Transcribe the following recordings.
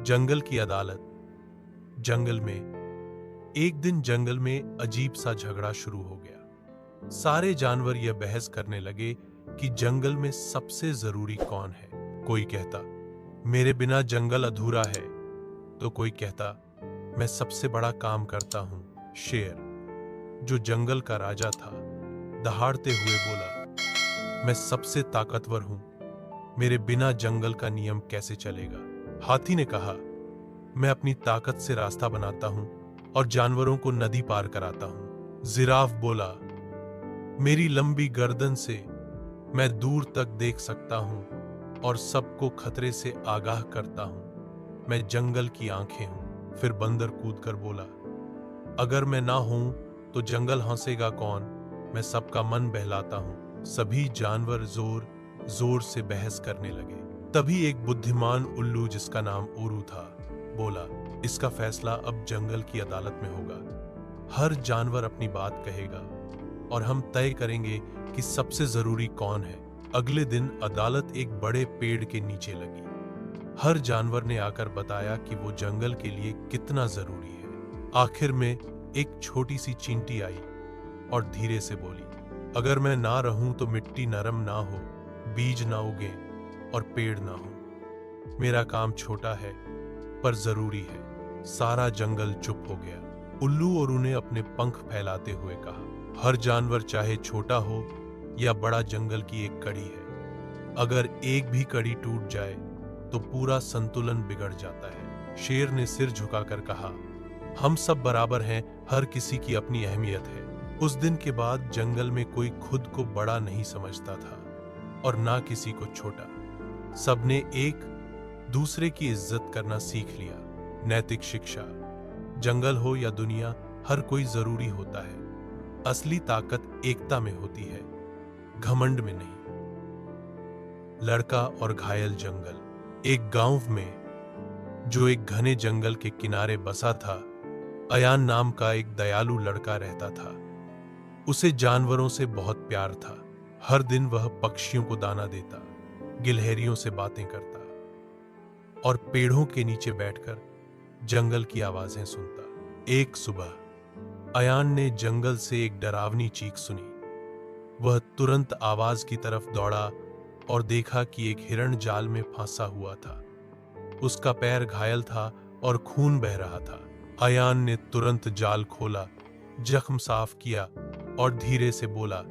जंगल की अदालत। जंगल में एक दिन जंगल में अजीब सा झगड़ा शुरू हो गया। सारे जानवर यह बहस करने लगे कि जंगल में सबसे जरूरी कौन है। कोई कहता मेरे बिना जंगल अधूरा है, तो कोई कहता मैं सबसे बड़ा काम करता हूं। शेर, जो जंगल का राजा था, दहाड़ते हुए बोला मैं सबसे ताकतवर हूं, मेरे बिना जंगल का नियम कैसे चलेगा। हाथी ने कहा मैं अपनी ताकत से रास्ता बनाता हूं और जानवरों को नदी पार कराता हूं। जिराफ बोला मेरी लंबी गर्दन से मैं दूर तक देख सकता हूं और सबको खतरे से आगाह करता हूं, मैं जंगल की आंखें हूं। फिर बंदर कूदकर बोला अगर मैं ना हूं तो जंगल हंसेगा कौन, मैं सबका मन बहलाता हूं। सभी जानवर जोर जोर से बहस करने लगे। तभी एक बुद्धिमान उल्लू, जिसका नाम ओरू था, बोला इसका फैसला अब जंगल की अदालत में होगा। हर जानवर अपनी बात कहेगा और हम तय करेंगे कि सबसे जरूरी कौन है। अगले दिन अदालत एक बड़े पेड़ के नीचे लगी। हर जानवर ने आकर बताया कि वो जंगल के लिए कितना जरूरी है। आखिर में एक छोटी सी चींटी आई और धीरे से बोली अगर मैं ना रहूं तो मिट्टी नरम ना हो, बीज ना उगे और पेड़ ना हो। मेरा काम छोटा है पर जरूरी है। सारा जंगल चुप हो गया। उल्लू और उन्हें अपने पंख फैलाते हुए कहा हर जानवर, चाहे छोटा हो या बड़ा, जंगल की एक कड़ी है। अगर एक भी कड़ी टूट जाए तो पूरा संतुलन बिगड़ जाता है। शेर ने सिर झुकाकर कहा हम सब बराबर हैं, हर किसी की अपनी अहमियत है। उस दिन के बाद जंगल में कोई खुद को बड़ा नहीं समझता था और ना किसी को छोटा। सबने एक दूसरे की इज्जत करना सीख लिया। नैतिक शिक्षा, जंगल हो या दुनिया, हर कोई जरूरी होता है। असली ताकत एकता में होती है, घमंड में नहीं। लड़का और घायल जंगल। एक गांव में, जो एक घने जंगल के किनारे बसा था, अयान नाम का एक दयालु लड़का रहता था। उसे जानवरों से बहुत प्यार था। हर दिन वह पक्षियों को दाना देता, गिलहरियों से बातें करता और पेड़ों के नीचे बैठकर जंगल की आवाजें सुनता। एक सुबह अयान ने जंगल से एक डरावनी चीख सुनी। वह तुरंत आवाज की तरफ दौड़ा और देखा कि एक हिरण जाल में फंसा हुआ था। उसका पैर घायल था और खून बह रहा था। अयान ने तुरंत जाल खोला, जख्म साफ किया और धीरे से बोला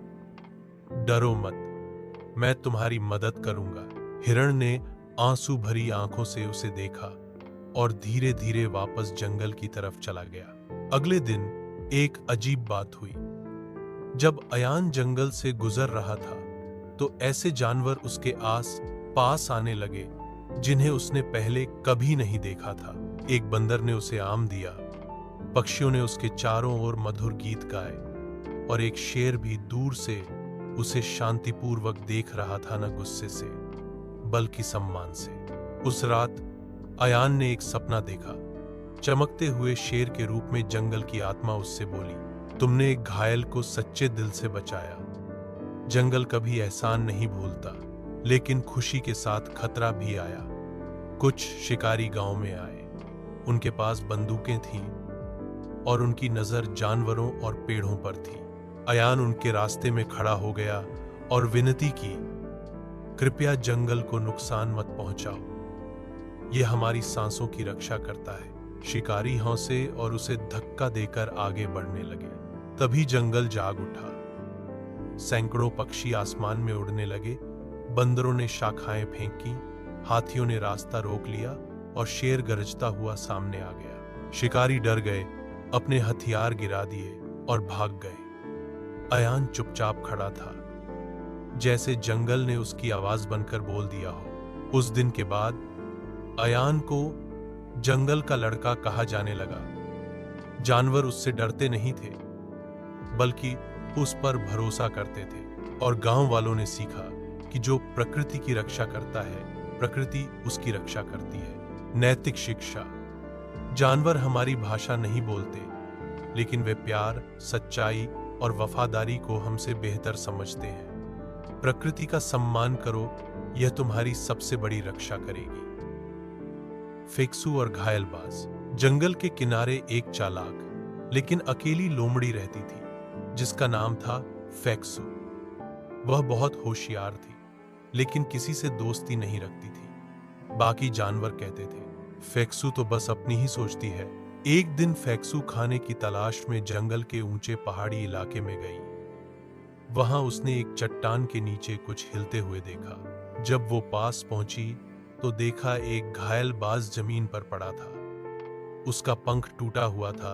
डरो मत, मैं तुम्हारी मदद करूंगा। हिरण ने आंसू भरी आंखों से उसे देखा और धीरे धीरे वापस जंगल की तरफ चला गया। अगले दिन एक अजीब बात हुई। जब अयान जंगल से गुजर रहा था तो ऐसे जानवर उसके आस पास आने लगे जिन्हें उसने पहले कभी नहीं देखा था। एक बंदर ने उसे आम दिया, पक्षियों ने उसके चारों ओर मधुर गीत गाए और एक शेर भी दूर से उसे शांतिपूर्वक देख रहा था, न गुस्से से बल्कि सम्मान से। उस रात अयान ने एक सपना देखा। चमकते हुए शेर के रूप में जंगल की आत्मा उससे बोली तुमने एक घायल को सच्चे दिल से बचाया। जंगल कभी एहसान नहीं भूलता, लेकिन खुशी के साथ खतरा भी आया। कुछ शिकारी गांव में आए, उनके पास बंदूकें थीं और उनकी नजर जानवरों और पेड़ों पर थी। अयान उनके रास्ते में खड़ा हो गया और विनती की कृपया जंगल को नुकसान मत पहुंचाओ, यह हमारी सांसों की रक्षा करता है। शिकारी हंसे और उसे धक्का देकर आगे बढ़ने लगे। तभी जंगल जाग उठा। सैकड़ों पक्षी आसमान में उड़ने लगे। बंदरों ने शाखाएं फेंकी, हाथियों ने रास्ता रोक लिया और शेर गरजता हुआ सामने आ गया। शिकारी डर गए, अपने हथियार गिरा दिए और भाग गए। अयान चुपचाप खड़ा था, जैसे जंगल ने उसकी आवाज बनकर बोल दिया हो। उस दिन के बाद अयान को जंगल का लड़का कहा जाने लगा। जानवर उससे डरते नहीं थे, बल्कि उस पर भरोसा करते थे। और गांव वालों ने सीखा कि जो प्रकृति की रक्षा करता है, प्रकृति उसकी रक्षा करती है। नैतिक शिक्षा, जानवर हमारी भाषा नहीं बोलते, लेकिन वे प्यार, सच्चाई और वफादारी को हमसे बेहतर समझते हैं। प्रकृति का सम्मान करो, यह तुम्हारी सबसे बड़ी रक्षा करेगी। फेक्सू और घायलबाज। जंगल के किनारे एक चालाक लेकिन अकेली लोमड़ी रहती थी जिसका नाम था फेक्सू। वह बहुत होशियार थी लेकिन किसी से दोस्ती नहीं रखती थी। बाकी जानवर कहते थे, फेक्सू तो बस अपनी ही सोचती है। एक दिन फेक्सू खाने की तलाश में जंगल के ऊंचे पहाड़ी इलाके में गई। वहां उसने एक चट्टान के नीचे कुछ हिलते हुए देखा। जब वो पास पहुंची तो देखा एक घायलबाज जमीन पर पड़ा था। उसका पंख टूटा हुआ था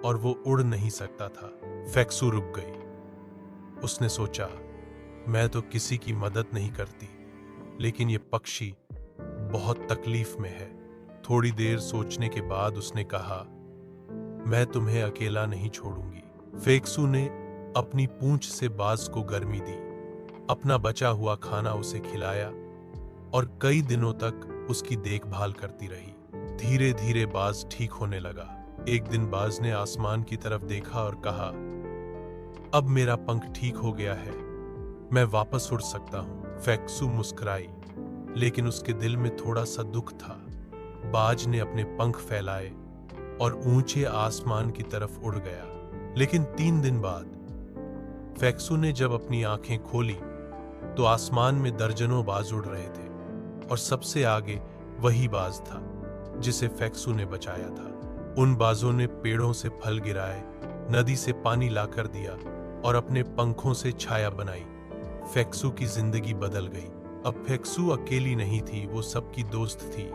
और वो उड़ नहीं सकता था। फेक्सू रुक गई। उसने सोचा, मैं तो किसी की मदद नहीं करती, लेकिन ये पक्षी बहुत तकलीफ में है। थोड़ी देर सोचने के बाद उसने कहा, मैं तुम्हें अकेला नहीं छोड़ूंगी। फेक्सू ने अपनी पूंछ से बाज को गर्मी दी, अपना बचा हुआ खाना उसे खिलाया और कई दिनों तक उसकी देखभाल करती रही। धीरे धीरे बाज ठीक होने लगा। एक दिन बाज ने आसमान की तरफ देखा और कहा, अब मेरा पंख ठीक हो गया है, मैं वापस उड़ सकता हूं। फेक्सू मुस्कुराई, लेकिन उसके दिल में थोड़ा सा दुख था। बाज ने अपने पंख फैलाए और ऊंचे आसमान की तरफ उड़ गया। लेकिन 3 दिन बाद फेक्सू ने जब अपनी आंखें खोली तो आसमान में दर्जनों बाज उड़ रहे थे और सबसे आगे वही बाज था जिसे फेक्सू ने बचाया था। उन बाजों ने पेड़ों से फल गिराए, नदी से पानी लाकर दिया और अपने पंखों से छाया बनाई। फेक्सू की जिंदगी बदल गई। अब फेक्सू अकेली नहीं थी, वो सबकी दोस्त थी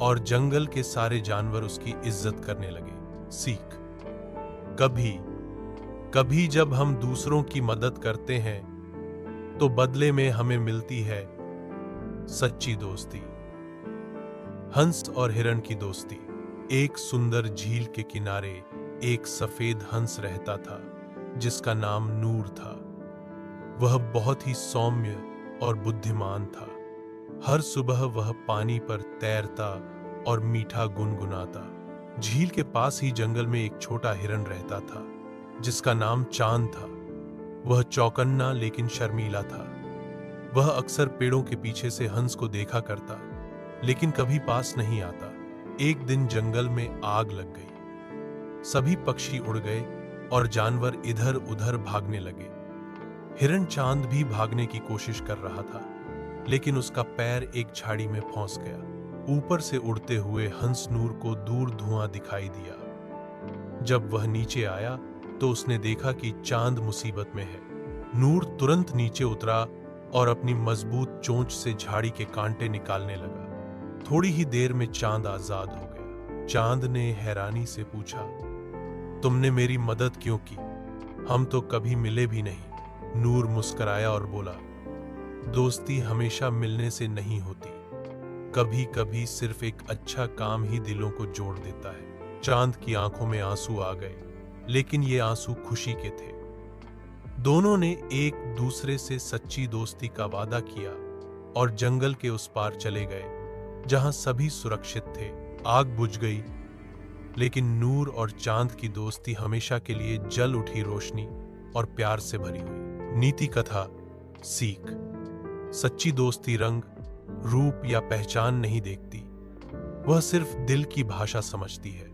और जंगल के सारे जानवर उसकी इज्जत करने लगे। सीख, कभी कभी जब हम दूसरों की मदद करते हैं तो बदले में हमें मिलती है सच्ची दोस्ती। हंस और हिरण की दोस्ती। एक सुंदर झील के किनारे एक सफेद हंस रहता था जिसका नाम नूर था। वह बहुत ही सौम्य और बुद्धिमान था। हर सुबह वह पानी पर तैरता और मीठा गुनगुनाता। झील के पास ही जंगल में एक छोटा हिरण रहता था जिसका नाम चांद था। वह चौकन्ना लेकिन शर्मीला था। वह अक्सर पेड़ों के पीछे से हंस को देखा करता, लेकिन कभी पास नहीं आता। एक दिन जंगल में आग लग गई। सभी पक्षी उड़ गए और जानवर इधर उधर भागने लगे। हिरण चांद भी भागने की कोशिश कर रहा था, लेकिन उसका पैर एक झाड़ी में फंस गया। ऊपर से उड़ते हुए हंस नूर को दूर धुआं दिखाई दिया। जब वह नीचे आया तो उसने देखा कि चांद मुसीबत में है। नूर तुरंत नीचे उतरा और अपनी मजबूत चोंच से झाड़ी के कांटे निकालने लगा। थोड़ी ही देर में चांद आजाद हो गया। चांद ने हैरानी से पूछा, तुमने मेरी मदद क्यों की? हम तो कभी मिले भी नहीं। नूर मुस्कुराया और बोला, दोस्ती हमेशा मिलने से नहीं होती, कभी कभी सिर्फ एक अच्छा काम ही दिलों को जोड़ देता है। चांद की आंखों में आंसू आ गए, लेकिन ये आंसू खुशी के थे। दोनों ने एक दूसरे से सच्ची दोस्ती का वादा किया और जंगल के उस पार चले गए जहां सभी सुरक्षित थे। आग बुझ गई, लेकिन नूर और चांद की दोस्ती हमेशा के लिए जल उठी रोशनी और प्यार से भरी हुई। नीति कथा। सीख, सच्ची दोस्ती रंग, रूप या पहचान नहीं देखती, वह सिर्फ दिल की भाषा समझती है।